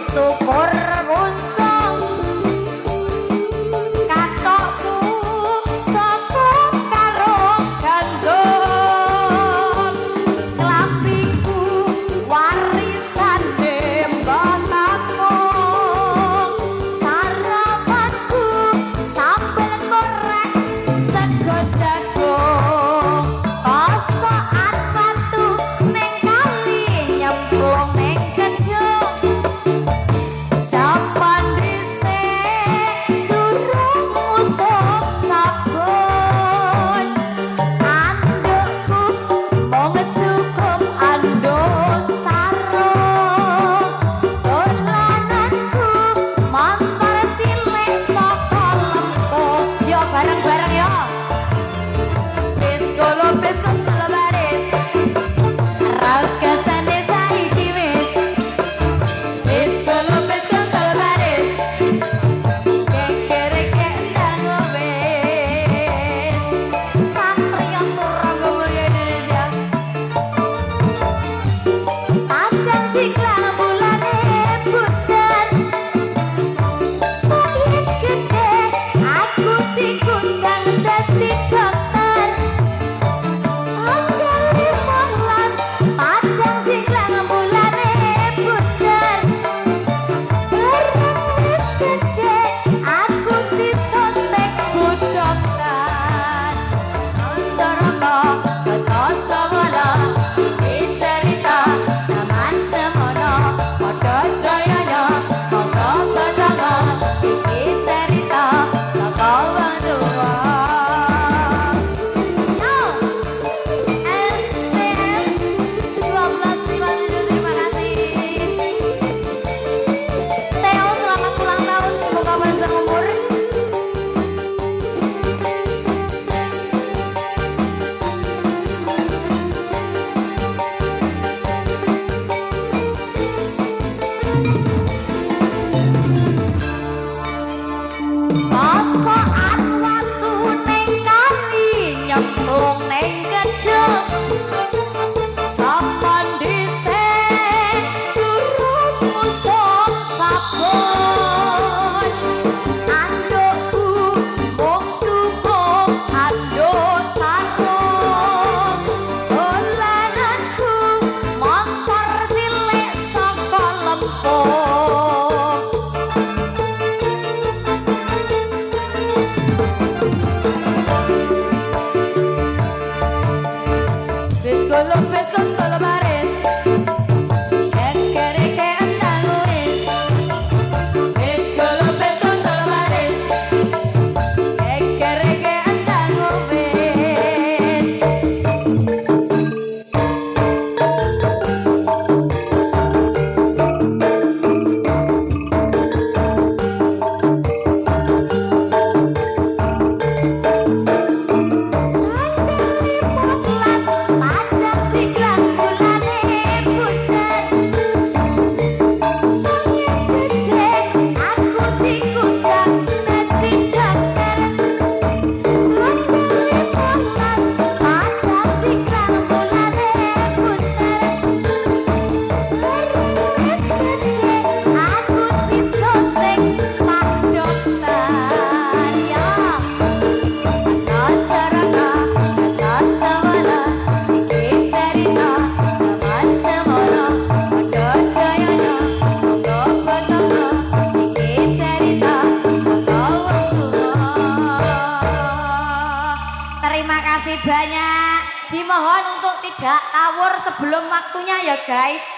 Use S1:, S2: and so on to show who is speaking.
S1: Syukur kuncung katokku saka karo gandum klambiku warisane mbakku sarapanku sambel korek sego jagung kosokan watu ning kali nyemplung ning kejung sampan dhisik durung usuk sabun andukku mung cukup anduk sarung dolananku montor cilik saka lempung yo bareng-bareng yo Piskolo piskolo baris rakasane saiki wis Piskolo piskolo baris kekereke ndang wis Satrio Turangga Mulya Indonesia Padang siklang bulane bunder Sayit gede aku diundang dadi dokter Tanggal 15 Padang siklang bulane bunder Barang wis gede aku disuntik bu dokter Noncoroko ketoso wala iki cerita zaman semono padha jayanya monggo petanga iki cerita saka wong tuwa STM 1257 terima kasih Theo selamat ulang tahun semoga panjang umur kosokan watu ning kali nyemplung ning kejung sampan dhisik durung usuk sabun andukku mung cukup anduk sarung dolananku montor cilik saka lempung Piskolo baris kekereke ndang wis Piskolo baris kekereke ndang wis Padang siklang bulane bunder Sayit gede aku diundang dadi dokter Tanggal 15 Padang siklang bulane bunder Barang wis gede aku disuntik pak dokter ya Noncoroko ketoso wala iki cerita zaman semono padha jayanya monggo petanga iki cerita saka wong tuwa Terima kasih banyak dimohon untuk tidak tawur sebelum waktunya ya guys